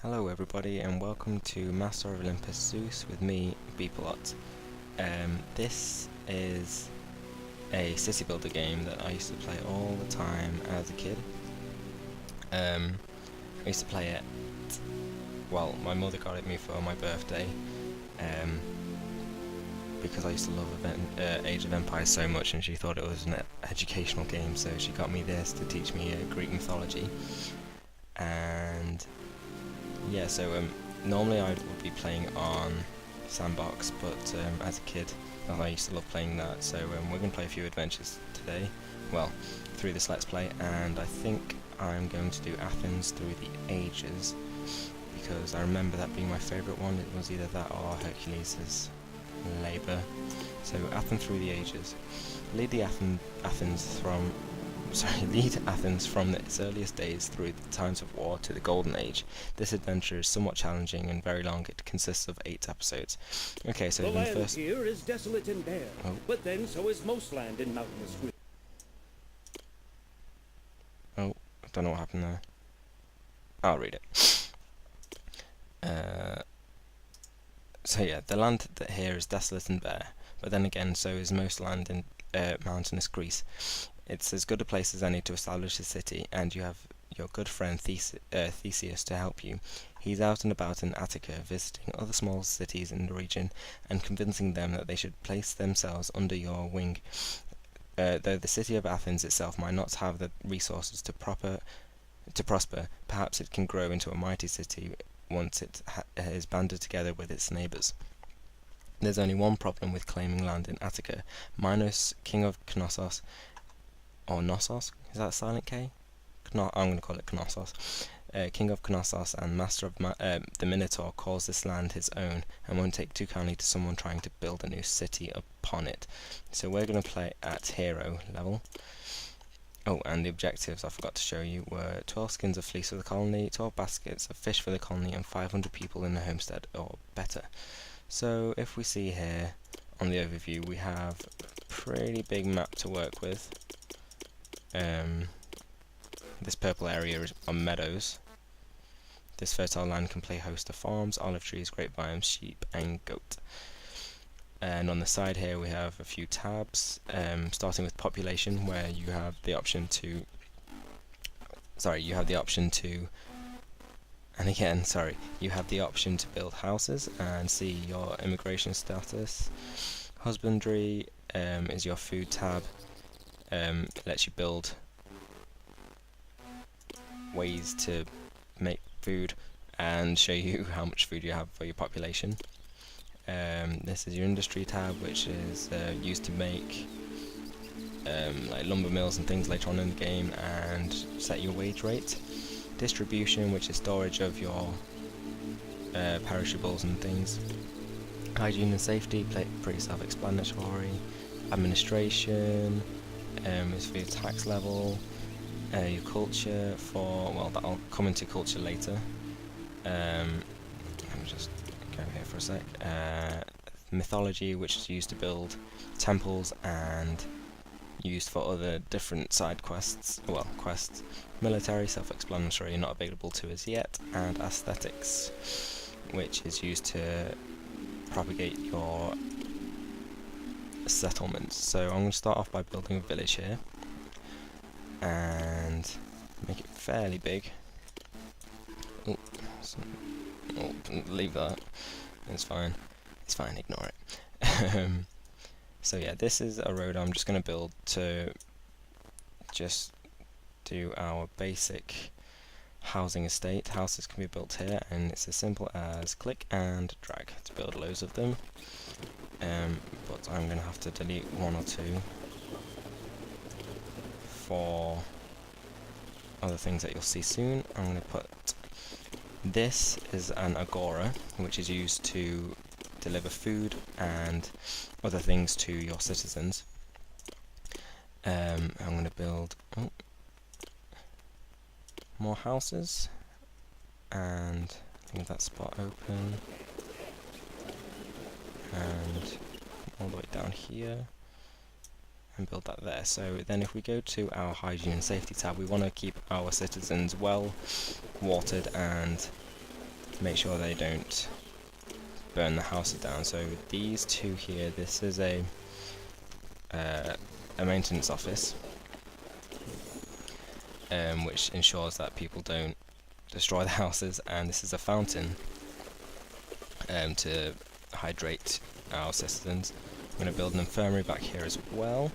Hello everybody and welcome to Master of Olympus Zeus with me, Beepalot. This is a city builder game that I used to play all the time as a kid. I used to play it, well, my mother got it me for my birthday, because I used to love Age of Empires so much and she thought it was an educational game, so she got me this to teach me Greek mythology. And yeah, so normally I would be playing on Sandbox, but as a kid I used to love playing that, so we're going to play a few adventures today, well, through this Let's Play, and I think I'm going to do Athens through the ages, because I remember that being my favourite one. It was either that or Hercules' Labour. So Athens through the ages. Lead Athens from its earliest days through the times of war to the Golden Age. This adventure is somewhat challenging and very long. It consists of 8 episodes. Okay, so the land first here is desolate and bare, but then so is most land in mountainous regions. Oh, I don't know what happened there. I'll read it. So yeah, the land that here is desolate and bare, but then again so is most land in mountainous Greece. It's as good a place as any to establish a city, and you have your good friend Theseus to help you. He's out and about in Attica, visiting other small cities in the region, and convincing them that they should place themselves under your wing. Though the city of Athens itself might not have the resources to prosper, perhaps it can grow into a mighty city once it is banded together with its neighbours. There's only one problem with claiming land in Attica. Minos, king of Knossos, or Knossos, is that a silent K? I'm going to call it Knossos. King of Knossos and master of the Minotaur calls this land his own and won't take too kindly to someone trying to build a new city upon it. So we're going to play at hero level. Oh, and the objectives I forgot to show you were 12 skins of fleece for the colony, 12 baskets of fish for the colony, and 500 people in the homestead or better. So if we see here on the overview, we have a pretty big map to work with. This purple area are meadows. This fertile land can play host to farms, olive trees, grapevines, sheep and goat. And on the side here we have a few tabs, starting with population, where you have the option to you have the option to build houses and see your immigration status. Husbandry is your food tab. It lets you build ways to make food and show you how much food you have for your population. This is your industry tab, which is used to make like lumber mills and things later on in the game, and set your wage rate. Distribution, which is storage of your perishables and things. Hygiene and safety, pretty self-explanatory. Administration is for your tax level. Your culture I'll come into culture later. Let me just go here for a sec. Mythology, which is used to build temples and used for other different side quests. Quests. Military, self-explanatory, not available to us yet. And aesthetics, which is used to propagate your settlements. So I'm going to start off by building a village here and make it fairly big. Leave that. It's fine. It's fine. Ignore it. So yeah, this is a road I'm just going to build to just do our basic housing estate. Houses can be built here, and it's as simple as click and drag to build loads of them. But I'm going to have to delete 1 or 2 for other things that you'll see soon. I'm going to put this is an agora, which is used to deliver food and other things to your citizens. I'm going to build more houses, and leave that spot open, and all the way down here, and build that there. So then if we go to our hygiene and safety tab, we want to keep our citizens well watered and make sure they don't burn the houses down. So these two here, this is a maintenance office, which ensures that people don't destroy the houses, and this is a fountain to hydrate our citizens. I'm going to build an infirmary back here as well,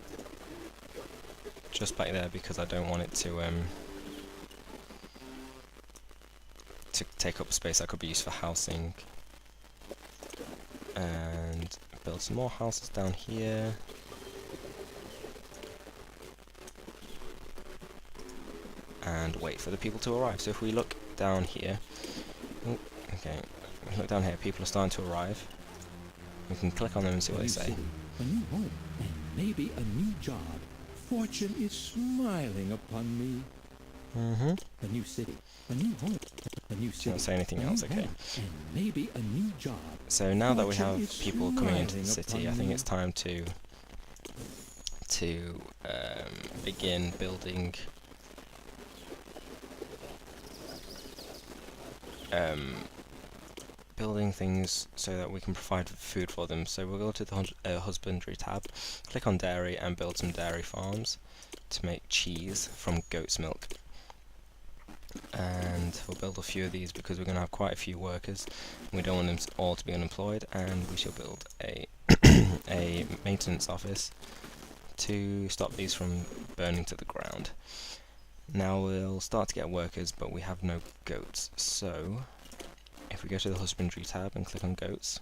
just back there, because I don't want it to take up space that could be used for housing. And build some more houses down here. And wait for the people to arrive. So if we look down here, look down here, people are starting to arrive. We can click on them and see what they say. A new home, and maybe a new job. Fortune is smiling upon me. A new city, a new home, a new city. Don't say anything else, okay. And maybe a new job. So now that we have people coming into the city, I think it's time to begin building building things so that we can provide food for them. So we'll go to the husbandry tab, click on dairy, and build some dairy farms to make cheese from goat's milk. And we'll build a few of these because we're going to have quite a few workers. We don't want them all to be unemployed, and we shall build a a maintenance office to stop these from burning to the ground. Now we'll start to get workers, but we have no goats. So if we go to the husbandry tab and click on goats,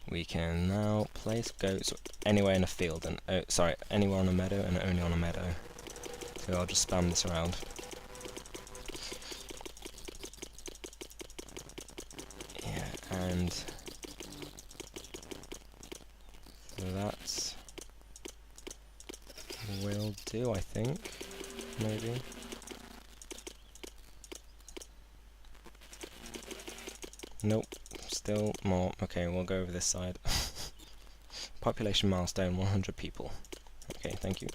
we can now place goats anywhere in a field, and anywhere on a meadow and only on a meadow. So I'll just spam this around. Yeah, and that will do, I think. Maybe. Nope, still more. Okay, we'll go over this side. Population milestone, 100 people. Okay, thank you.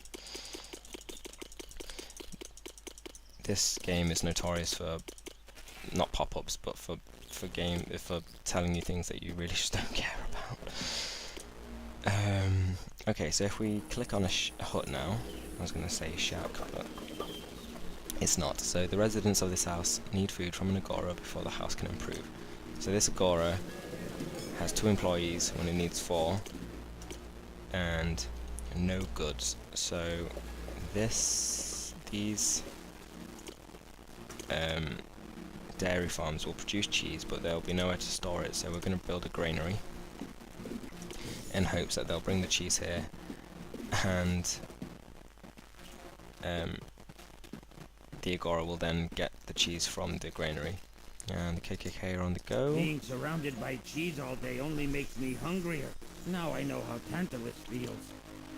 This game is notorious for not pop-ups, but for telling you things that you really just don't care about. Okay, so if we click on a hut now, I was going to say shout cut, but it's not. So the residents of this house need food from an agora before the house can improve. So this agora has 2 employees when it needs 4, and no goods. So these dairy farms will produce cheese, but there'll be nowhere to store it. So we're going to build a granary in hopes that they'll bring the cheese here, and the agora will then get the cheese from the granary. And the KKK are on the go. Being surrounded by cheese all day only makes me hungrier. Now I know how Tantalus feels.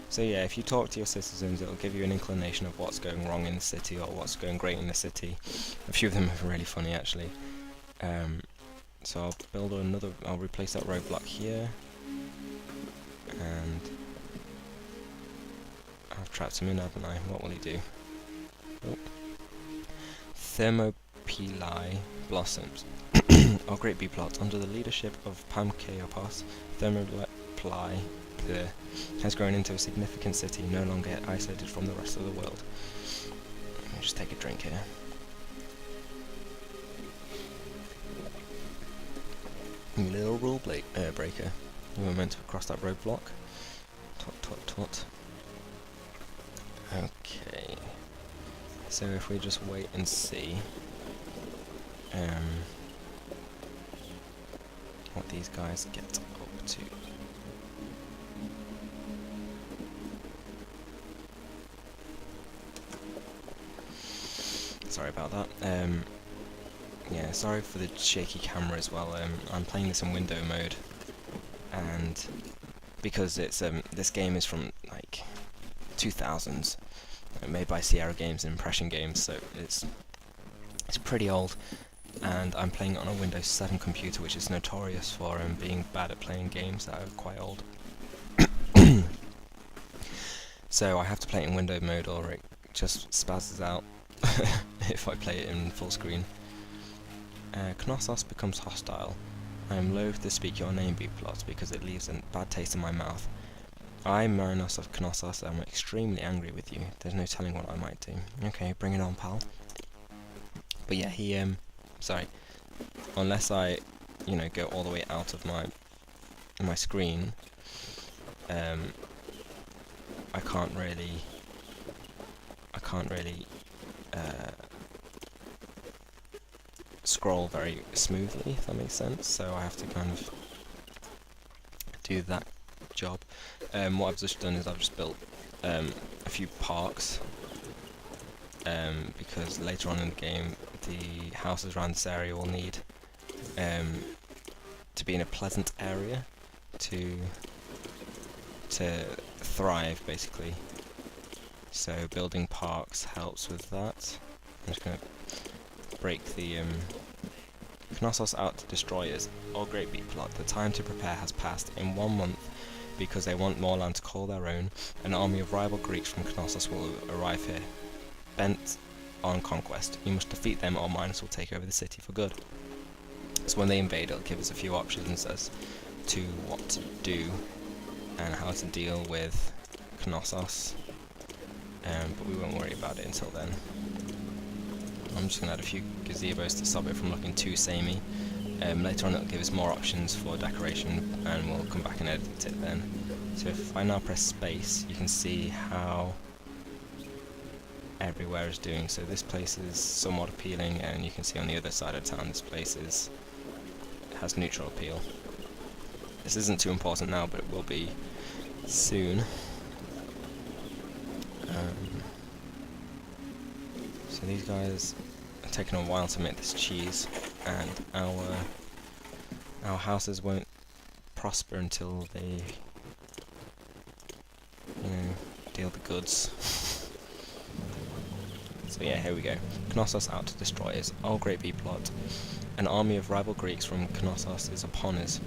So yeah, if you talk to your citizens, it'll give you an inclination of what's going wrong in the city or what's going great in the city. A few of them are really funny, actually. So I'll build another. I'll replace that roadblock here, and I've trapped him in, haven't I? What will he do? Oh. Thermopylae blossoms. Our great bee plot, under the leadership of Pamkeopos, Thermopylae has grown into a significant city, no longer isolated from the rest of the world. Let me just take a drink here. Little rule breaker. We were meant to cross that roadblock. Tot. Okay. So if we just wait and see what these guys get up to. Sorry about that. Yeah, sorry for the shaky camera as well. I'm playing this in window mode, and because it's this game is from like 2000s, made by Sierra Games and Impression Games, so it's pretty old, and I'm playing it on a Windows 7 computer, which is notorious for being bad at playing games that are quite old. So I have to play it in window mode, or it just spazzes out if I play it in full screen. Knossos becomes hostile. I am loath to speak your name, B-plot, because it leaves a bad taste in my mouth. I, Marinos of Knossos, am extremely angry with you. There's no telling what I might do. Okay, bring it on, pal. But yeah, sorry. Unless I, go all the way out of my screen, I can't really, scroll very smoothly, if that makes sense. So I have to kind of do that job. What I've just done is I've just built a few parks, because later on in the game the houses around this area will need to be in a pleasant area to thrive, basically. So building parks helps with that. I'm just going to break the Knossos out to destroyers. Oh great B-plot, the time to prepare has passed. In 1 month, because they want more land to call their own, an army of rival Greeks from Knossos will arrive here, bent on conquest. You must defeat them or Minos will take over the city for good. So when they invade, it'll give us a few options as to what to do and how to deal with Knossos, but we won't worry about it until then. I'm just going to add a few gazebos to stop it from looking too samey. Later on it'll give us more options for decoration and we'll come back and edit it then. So if I now press space, you can see how everywhere is doing. So this place is somewhat appealing, and you can see on the other side of town this place has neutral appeal. This isn't too important now, but it will be soon. So these guys are taking a while to make this cheese, and our houses won't prosper until they, deal the goods. So yeah, here we go. Knossos out to destroy us. Oh great B-plot. An army of rival Greeks from Knossos is upon us,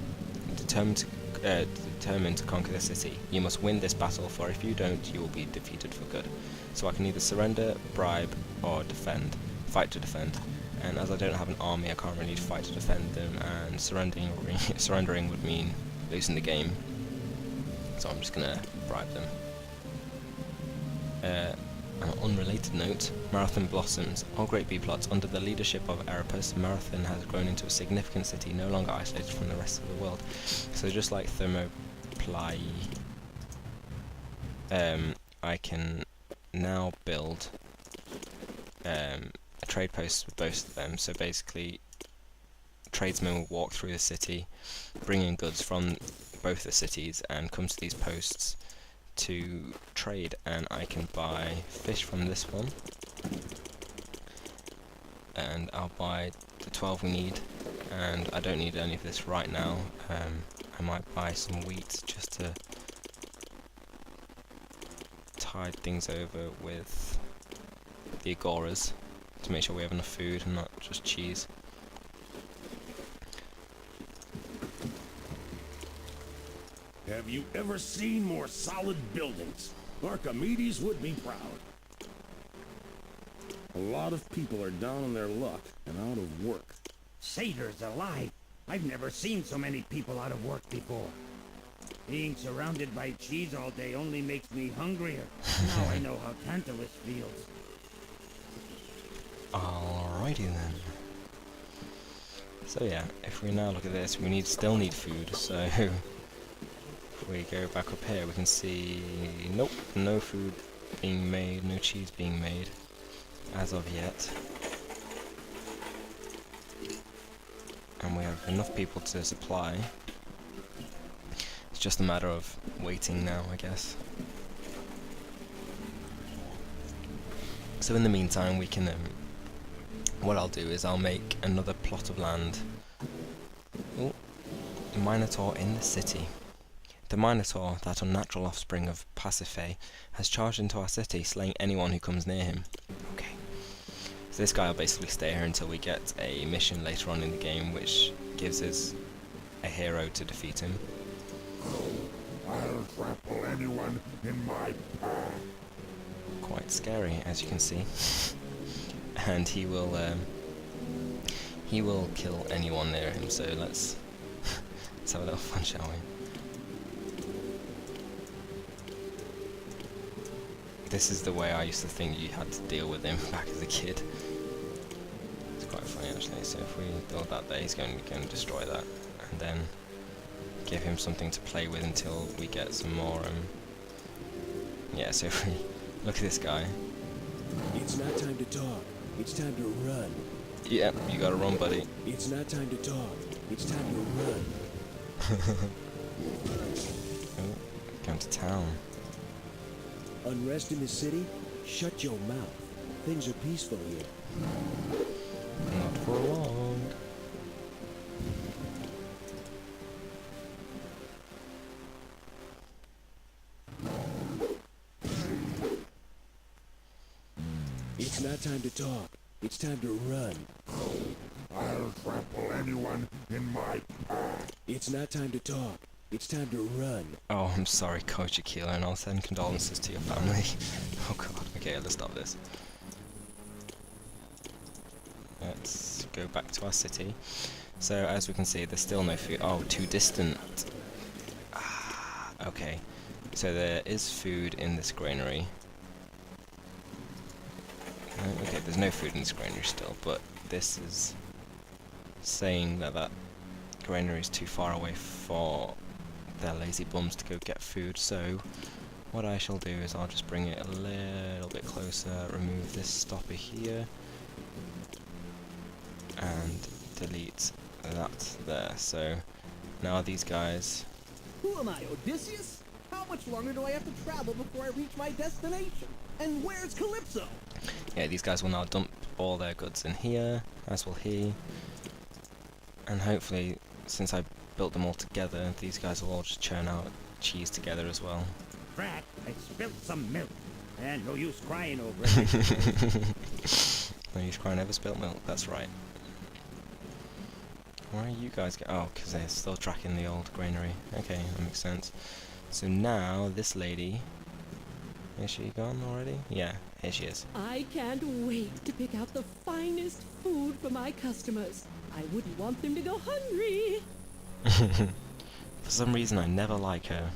determined to conquer the city. You must win this battle, for if you don't, you will be defeated for good. So I can either surrender, bribe, or fight to defend. And as I don't have an army, I can't really fight to defend them, and surrendering would mean losing the game. So I'm just gonna bribe them. On an unrelated note, Marathon blossoms. All great B-plots. Under the leadership of Olympus, Marathon has grown into a significant city, no longer isolated from the rest of the world. So just like Thermopylae, I can now build a trade post with both of them. So basically, tradesmen will walk through the city, bringing goods from both the cities, and come to these posts to trade. And I can buy fish from this one, and I'll buy the 12 we need, and I don't need any of this right now. I might buy some wheat just to tide things over with the agoras to make sure we have enough food and not just cheese. Have you ever seen more solid buildings? Archimedes would be proud. A lot of people are down on their luck and out of work. Satyrs alive! I've never seen so many people out of work before. Being surrounded by cheese all day only makes me hungrier. Now I know how Tantalus feels. Alrighty then. So yeah, if we now look at this, we still need food, so if we go back up here we can see, nope, no food being made, no cheese being made as of yet. And we have enough people to supply. It's just a matter of waiting now, I guess. So in the meantime we can, what I'll do is I'll make another plot of land. Ooh, Minotaur in the city. The Minotaur, that unnatural offspring of Pasiphae, has charged into our city, slaying anyone who comes near him. Okay. So this guy will basically stay here until we get a mission later on in the game which gives us a hero to defeat him. I'll trample anyone in my path. Quite scary, as you can see. And he will he will kill anyone near him, so let's have a little fun, shall we? This is the way I used to think you had to deal with him back as a kid. It's quite funny actually. So if we build that there, he's going to destroy that, and then give him something to play with until we get some more. Yeah. So if we look at this guy. It's not time to talk. It's time to run. Yeah, you gotta run, buddy. It's not time to talk. It's time to run. Oh, going to town. Unrest in the city? Shut your mouth. Things are peaceful here. Not for long. It's not time to talk. It's time to run. I'll trample anyone in my path. It's not time to talk. It's time to run. Oh, I'm sorry, Coach Aquila, and I'll send condolences to your family. Oh god, okay, let's stop this. Let's go back to our city. So, as we can see, there's still no food. Oh, too distant. Ah, okay. So there is food in this granary. Okay, there's no food in this granary still, but this is saying that that granary is too far away for their lazy bums to go get food. So what I shall do is I'll just bring it a little bit closer, remove this stopper here, and delete that there. So now these guys... Who am I, Odysseus? How much longer do I have to travel before I reach my destination? And where's Calypso? Yeah, these guys will now dump all their goods in here, as will he. And hopefully, since I built them all together, these guys will all just churn out cheese together as well. Drat, I spilt some milk. And no use crying over it. No use crying, never spilt milk, that's right. Where are you guys going? Oh, because they're still tracking the old granary. Okay, that makes sense. So now, this lady... Is she gone already? Yeah, here she is. I can't wait to pick out the finest food for my customers. I wouldn't want them to go hungry. For some reason, I never like her.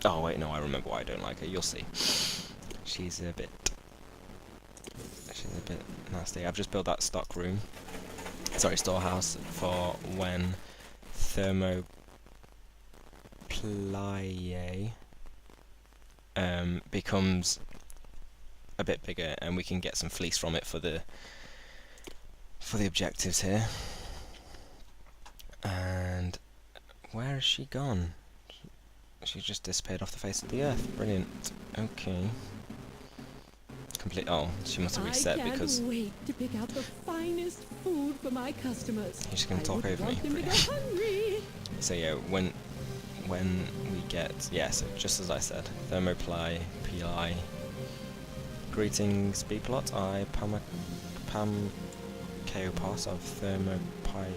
Oh, wait, no, I remember why I don't like her. You'll see. She's a bit nasty. I've just built that stock room. Sorry, storehouse for when Thermopylae becomes a bit bigger, and we can get some fleece from it for the objectives here. And where has she gone? She just disappeared off the face of the earth. Brilliant. Okay. Complete. Oh, she must have reset because I can't wait to pick out the finest food for my customers. he's just gonna talk over me. Want them to go hungry. So yeah, when we get, so just as I said, Thermopylae. Greetings, B-plot. I Pamkeopos of Thermopylae.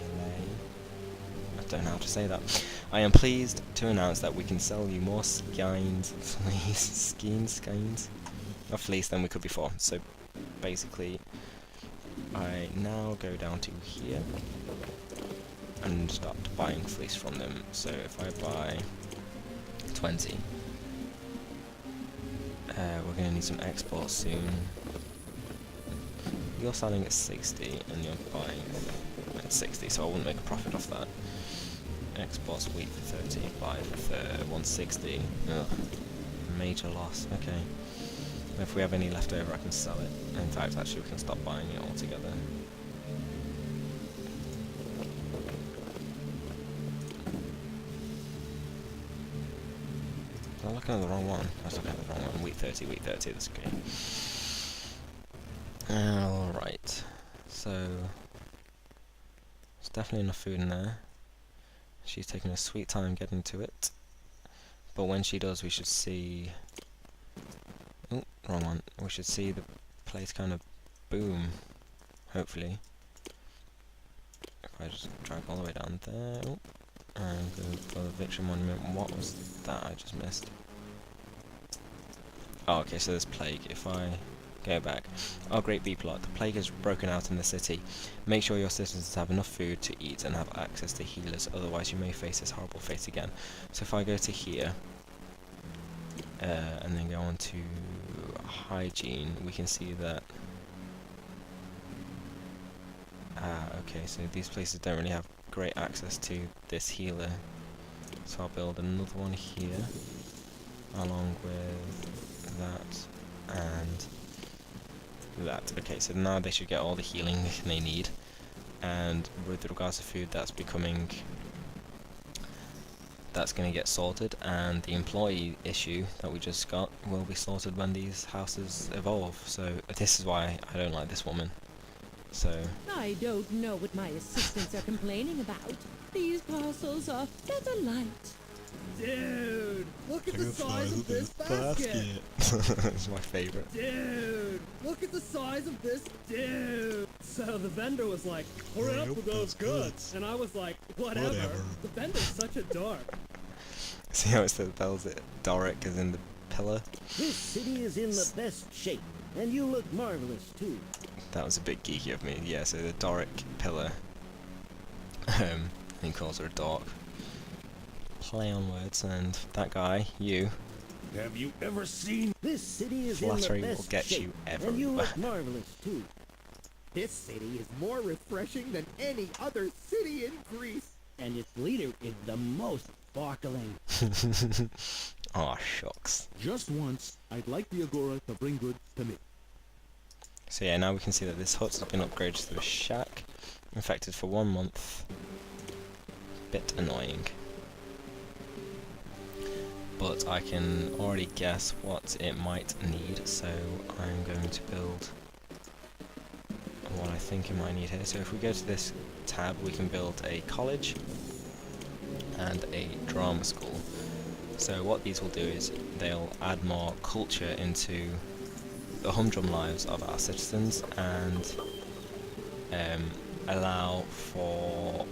I don't know how to say that. I am pleased to announce that we can sell you more skeins of fleece than we could before. So basically, I now go down to here and start buying fleece from them. So if I buy 20, we're going to need some exports soon. You're selling at 60 and you're buying at 60, so I wouldn't make a profit off that. Exports wheat for 30, buy for 160. Ugh, major loss. Okay. If we have any left over, I can sell it. In fact, actually, we can stop buying it altogether. I'm looking at the wrong one. I was looking at the wrong one. Wheat 30, that's okay. Alright. So, there's definitely enough food in there. She's taking a sweet time getting to it. But when she does, we should see... Oh, wrong one. We should see the place kind of boom. Hopefully. If I just drag all the way down there. Oh. And go for the Victory Monument. What was that I just missed? Oh, okay, so there's plague. If I go back. Our great B plot. The plague has broken out in the city. Make sure your citizens have enough food to eat and have access to healers, otherwise you may face this horrible fate again. So if I go to here, and then go on to hygiene, we can see that okay, so these places don't really have great access to this healer, so I'll build another one here along with that and that. Okay, so now they should get all the healing they need, and with regards to food, that's going to get sorted, and the employee issue that we just got will be sorted when these houses evolve. So this is why I don't like this woman. So I don't know what my assistants are complaining about. These parcels are better light. Dude, look at the size of this basket. It's my favourite. Dude, look at the size of this. Dude. So the vendor was like, hurry up with those goods. And I was like, whatever. The vendor's such a dork. See how it spells it? Doric is in the pillar. This city is in the best shape, and you look marvelous too. That was a bit geeky of me. Yeah, so the Doric pillar. He calls her a dork. Play on words, and that guy, you. Have you ever seen? This city is Flattery in the will best get shape, you and you everywhere. look marvelous too. This city is more refreshing than any other city in Greece. And its leader is the most sparkling. Aw, shucks. Just once, I'd like the Agora to bring goods to me. So yeah, now we can see that this hut has been upgraded to a shack. Infected for 1 month. Bit annoying. But I can already guess what it might need, so I'm going to build what I think it might need here. So if we go to this tab, we can build a college and a drama school. So what these will do is they'll add more culture into the humdrum lives of our citizens and allow for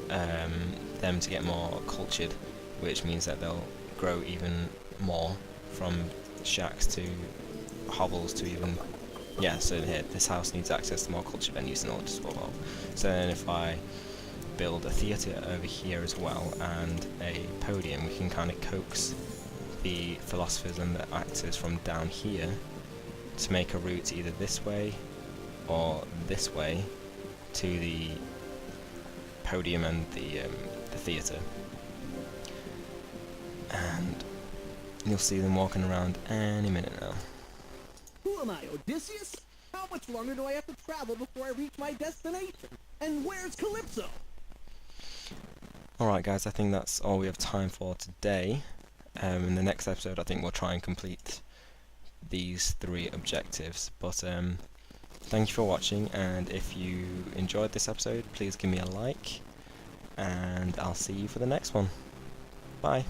them to get more cultured, which means that they'll grow even more from shacks to hovels to even, yeah, so here, this house needs access to more culture venues in order to evolve. So then if I build a theatre over here as well and a podium, we can kind of coax the philosophers and the actors from down here to make a route either this way or this way to the podium and the theatre. And you'll see them walking around any minute now. Who am I, Odysseus? How much longer do I have to travel before I reach my destination? And where's Calypso? Alright guys, I think that's all we have time for today. In the next episode I think we'll try and complete these 3 objectives. But thank you for watching, and if you enjoyed this episode, please give me a like, and I'll see you for the next one. Bye.